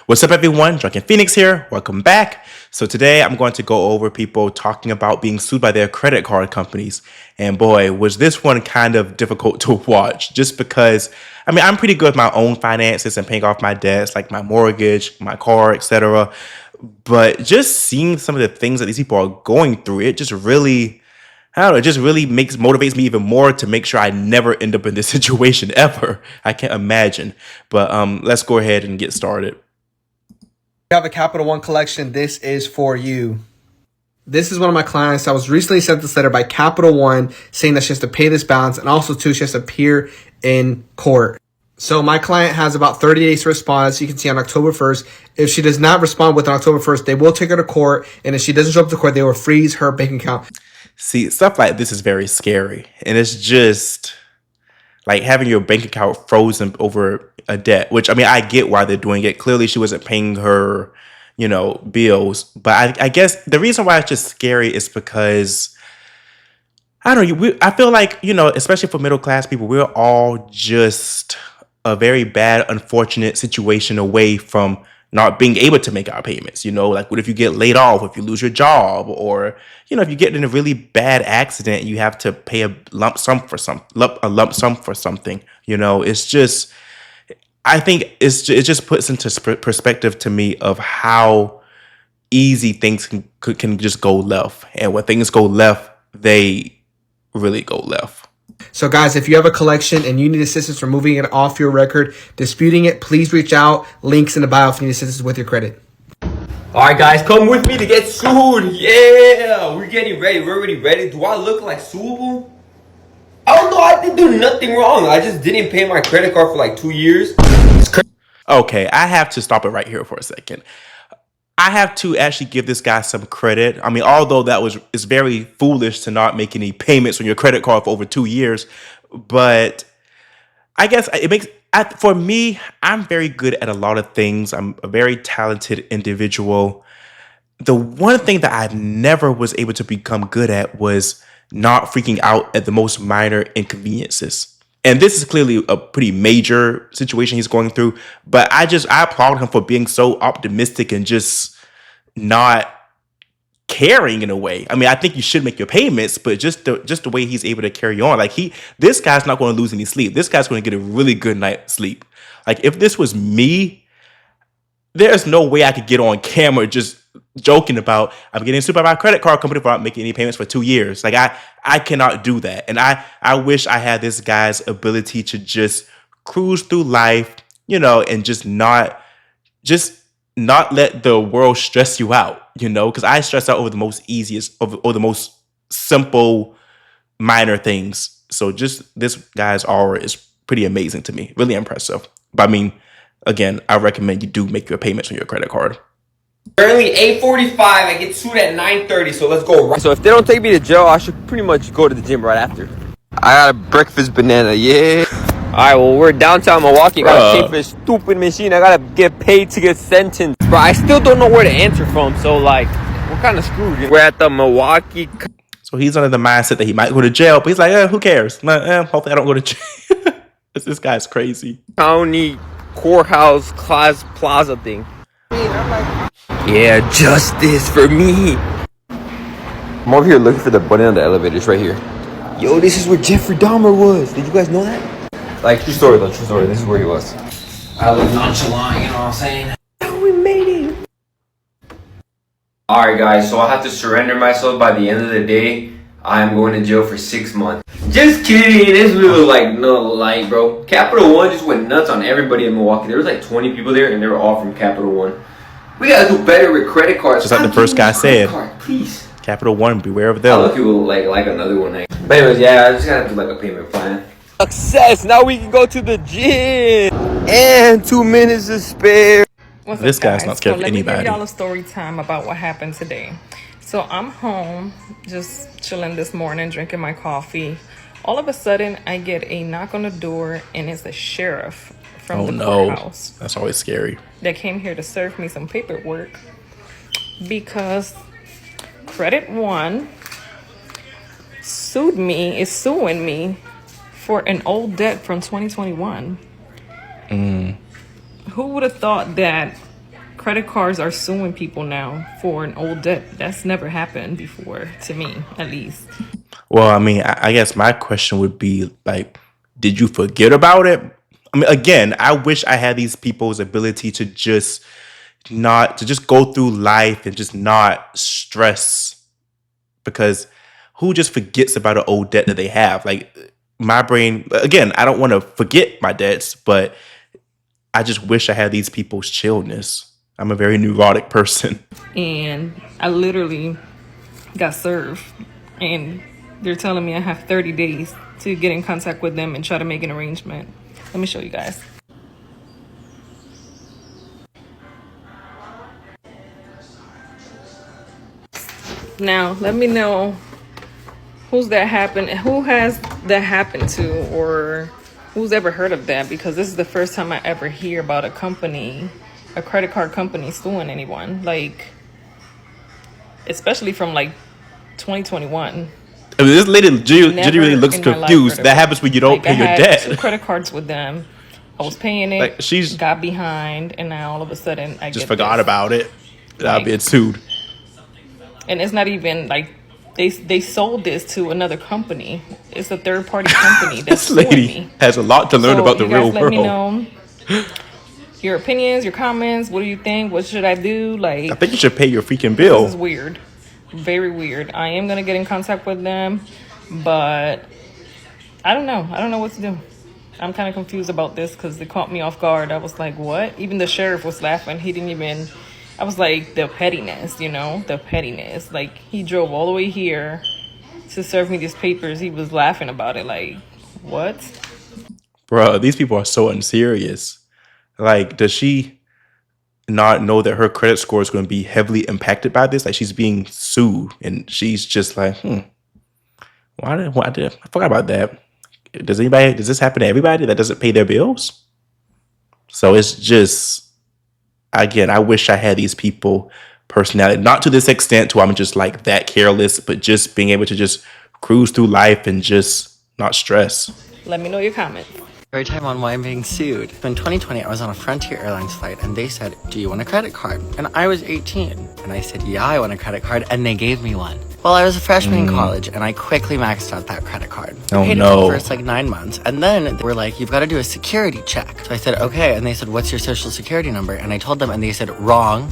What's up, everyone? Drunken Phoenix here. Welcome back. So today I'm going to go over people talking about being sued by their credit card companies. And boy, was this one kind of difficult to watch just because, I'm pretty good with my own finances and paying off my debts, like my mortgage, my car, etc. But just seeing some of the things that these people are going through, it just really, I don't know, it just really motivates me even more to make sure I never end up in this situation ever. I can't imagine. But let's go ahead and get started. You have a Capital One collection, this is for you. This is one of my clients that was recently sent this letter by Capital One saying that she has to pay this balance, and also too, she has to appear in court. So my client has about 30 days to respond, as you can see, on October 1st. If she does not respond within October 1st, they will take her to court, and if she doesn't show up to court, they will freeze her bank account. See, stuff like this is very scary. And it's just like having your bank account frozen over a debt, which I get why they're doing it. Clearly, she wasn't paying her, bills. But I guess the reason why it's just scary is because I don't know. I feel like, especially for middle class people, we're all just a very bad, unfortunate situation away from not being able to make our payments. Like what if you get laid off, if you lose your job, or if you get in a really bad accident, you have to pay a lump sum for something. It's just, I think it just puts into perspective to me of how easy things can just go left, and when things go left, they really go left. So guys, if you have a collection and you need assistance removing it off your record, disputing it, please reach out. Links in the bio if you need assistance with your credit. Alright guys, come with me to get sued. Yeah, we're getting ready. We're already ready. Do I look like suable? I don't know. I didn't do nothing wrong. I just didn't pay my credit card for like 2 years. Okay, I have to stop it right here for a second. I have to actually give this guy some credit. Although it's very foolish to not make any payments on your credit card for over 2 years, but I guess for me, I'm very good at a lot of things. I'm a very talented individual. The one thing that I never was able to become good at was not freaking out at the most minor inconveniences. And this is clearly a pretty major situation he's going through, but I applaud him for being so optimistic and just not caring in a way. I think you should make your payments, but just the way he's able to carry on. Like this guy's not going to lose any sleep. This guy's going to get a really good night's sleep. Like if this was me, there's no way I could get on camera just joking about I'm getting sued by my credit card company for not making any payments for 2 years. Like I cannot do that. And I wish I had this guy's ability to just cruise through life, and just not let the world stress you out, because I stress out over the most or the most simple minor things. So just this guy's aura is pretty amazing to me, really impressive. But again, I recommend you do make your payments on your credit card. Currently 8:45. I get sued at 9:30. So let's go. So if they don't take me to jail, I should pretty much go to the gym right after. I got a breakfast banana. Yeah. Alright, well, we're downtown Milwaukee. Gotta pay for this stupid machine. I gotta get paid to get sentenced. Bro, I still don't know where to answer from. So, like, we're kind of screwed. We're at the Milwaukee. So he's under the mindset that he might go to jail, but he's like, who cares? Hopefully I don't go to jail. This guy's crazy. County Courthouse Class Plaza thing. Yeah, justice for me. I'm over here looking for the button on the elevator. It's right here. Yo, this is where Jeffrey Dahmer was. Did you guys know that? Like, true story though, true story. This is where he was. I look nonchalant, you know what I'm saying? Oh, we made it. Alright guys, so I have to surrender myself by the end of the day. I'm going to jail for 6 months. Just kidding, it's really like no light, bro. Capital One just went nuts on everybody in Milwaukee. There was like 20 people there and they were all from Capital One. We gotta do better with credit cards. Just like the first guy said. Please. Capital One, beware of them. I look people like another one. But anyways, yeah, I just gotta do like a payment plan. Success! Now we can go to the gym! And 2 minutes to spare. What's This up, guy's guys? not scared of Let me anybody. give y'all a story time about what happened today. So I'm home, just chilling this morning, drinking my coffee. All of a sudden, I get a knock on the door, and it's the sheriff from the courthouse. That's always scary. That came here to serve me some paperwork because Credit One is suing me for an old debt from 2021. Who would have thought that credit cards are suing people now for an old debt. That's never happened before, to me, at least. Well, I mean, I guess my question would be like, did you forget about it? I mean, again, I wish I had these people's ability to just go through life and just not stress, because who just forgets about an old debt that they have? Like, my brain, again, I don't want to forget my debts, but I just wish I had these people's chillness. I'm a very neurotic person. And I literally got served. And they're telling me I have 30 days to get in contact with them and try to make an arrangement. Let me show you guys. Now, let me know who has that happened to, or who's ever heard of that, because this is the first time I ever hear about a credit card company suing anyone, like, especially from like 2021. I mean, this lady genuinely looks in my life confused. heard of That it. happens when you don't Like, pay I your had debt. 2 credit cards with them. I was paying it, Like, she's got behind, and now all of a sudden I just get forgot this. about it without Like- being sued. And it's not even like they sold this to another company. It's a third party company that's This lady suing me. has a lot to learn So about the you guys real let world. me know your opinions, your comments. What do you think? What should I do? Like, I think you should pay your freaking this is bill. weird. Very weird. I am gonna get in contact with them, but I don't know. I don't know what to do. I'm kind of confused about this because they caught me off guard. I was like, what? Even the sheriff was laughing. He didn't even... I was like, the pettiness, the pettiness. Like, he drove all the way here to serve me these papers. He was laughing about it. Like, what? Bro, these people are so unserious. Like, does she not know that her credit score is going to be heavily impacted by this? Like, she's being sued, and she's just like, why did I forgot about that? Does this happen to everybody that doesn't pay their bills? So it's just, again, I wish I had these people personality, not to this extent to where I'm just like that careless, but just being able to just cruise through life and just not stress. Let me know your comments. Story time on why I'm being sued. In 2020, I was on a Frontier Airlines flight, and they said, do you want a credit card? And I was 18, and I said, yeah, I want a credit card, and they gave me one. Well, I was a freshman in college, and I quickly maxed out that credit card. I paid it for the first 9 months, and then they were like, you've got to do a security check. So I said, okay, and they said, what's your social security number? And I told them, and they said, wrong.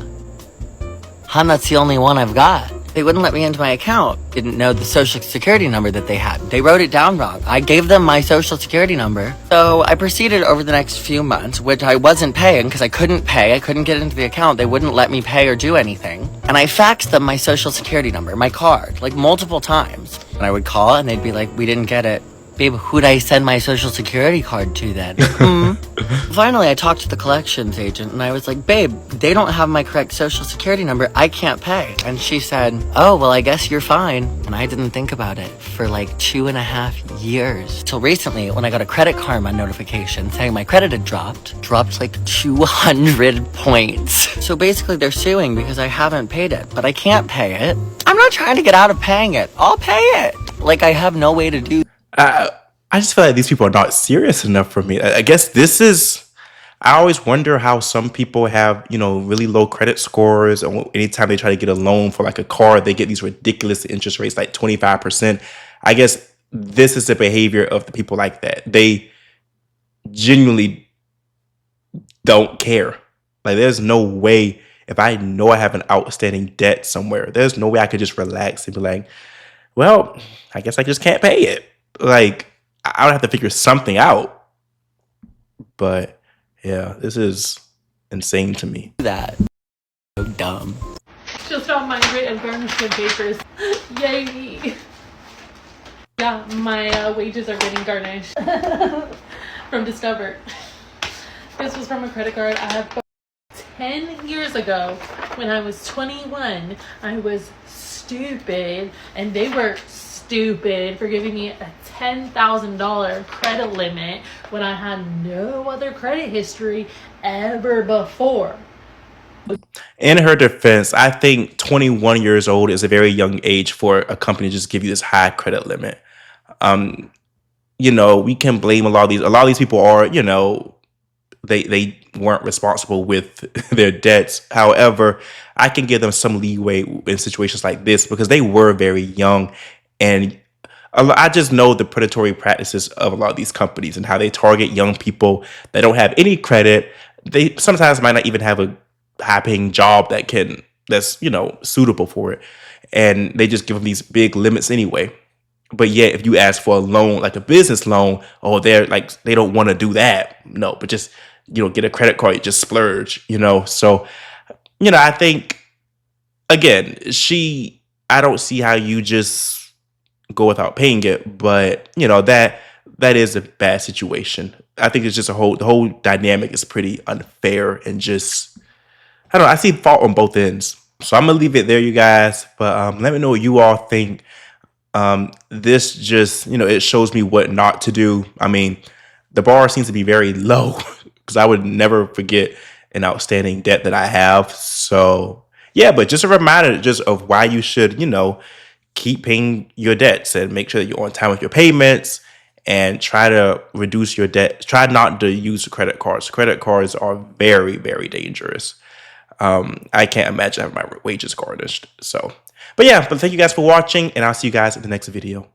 Hun, that's the only one I've got. They wouldn't let me into my account. Didn't know the social security number that they had. They wrote it down wrong. I gave them my social security number. So I proceeded over the next few months, which I wasn't paying because I couldn't pay. I couldn't get into the account. They wouldn't let me pay or do anything. And I faxed them my social security number, my card, like multiple times. And I would call and they'd be like, we didn't get it. Babe, who'd I send my social security card to then? Finally, I talked to the collections agent and I was like, babe, they don't have my correct social security number. I can't pay. And she said, oh, well, I guess you're fine. And I didn't think about it for like 2.5 years. Till recently, when I got a Credit Karma notification saying my credit had dropped like 200 points. So basically, they're suing because I haven't paid it, but I can't pay it. I'm not trying to get out of paying it. I'll pay it. Like, I have no way to do. I just feel like these people are not serious enough for me. I guess I always wonder how some people have, really low credit scores. And anytime they try to get a loan for like a car, they get these ridiculous interest rates, like 25%. I guess this is the behavior of the people like that. They genuinely don't care. Like, there's no way, if I know I have an outstanding debt somewhere, there's no way I could just relax and be like, well, I guess I just can't pay it. Like, I would have to figure something out. But yeah, this is insane to me. That. So dumb. Just on my rate of garnishment papers. Yay me. Yeah, my wages are getting garnished from Discover. This was from a credit card I have 10 years ago when I was 21. I was stupid and they were stupid for giving me a $10,000 credit limit when I had no other credit history ever before. In her defense, I think 21 years old is a very young age for a company to just give you this high credit limit. We can blame a lot of these people are, they weren't responsible with their debts. However, I can give them some leeway in situations like this because they were very young, and I just know the predatory practices of a lot of these companies and how they target young people that don't have any credit. They sometimes might not even have a high-paying job that's suitable for it, and they just give them these big limits anyway. But yet, if you ask for a loan, like a business loan, oh, they don't want to do that. No, but just get a credit card, just splurge. So I think again, I don't see how you just go without paying it, but that is a bad situation. I think it's just the whole dynamic is pretty unfair and just I don't know. I see fault on both ends. So I'm gonna leave it there, you guys. But let me know what you all think. This just it shows me what not to do. I mean, the bar seems to be very low because I would never forget an outstanding debt that I have. So yeah, but just a reminder just of why you should keep paying your debts and make sure that you're on time with your payments and try to reduce your debt. Try not to use credit cards. Credit cards are very, very dangerous. I can't imagine having my wages garnished. But thank you guys for watching, and I'll see you guys in the next video.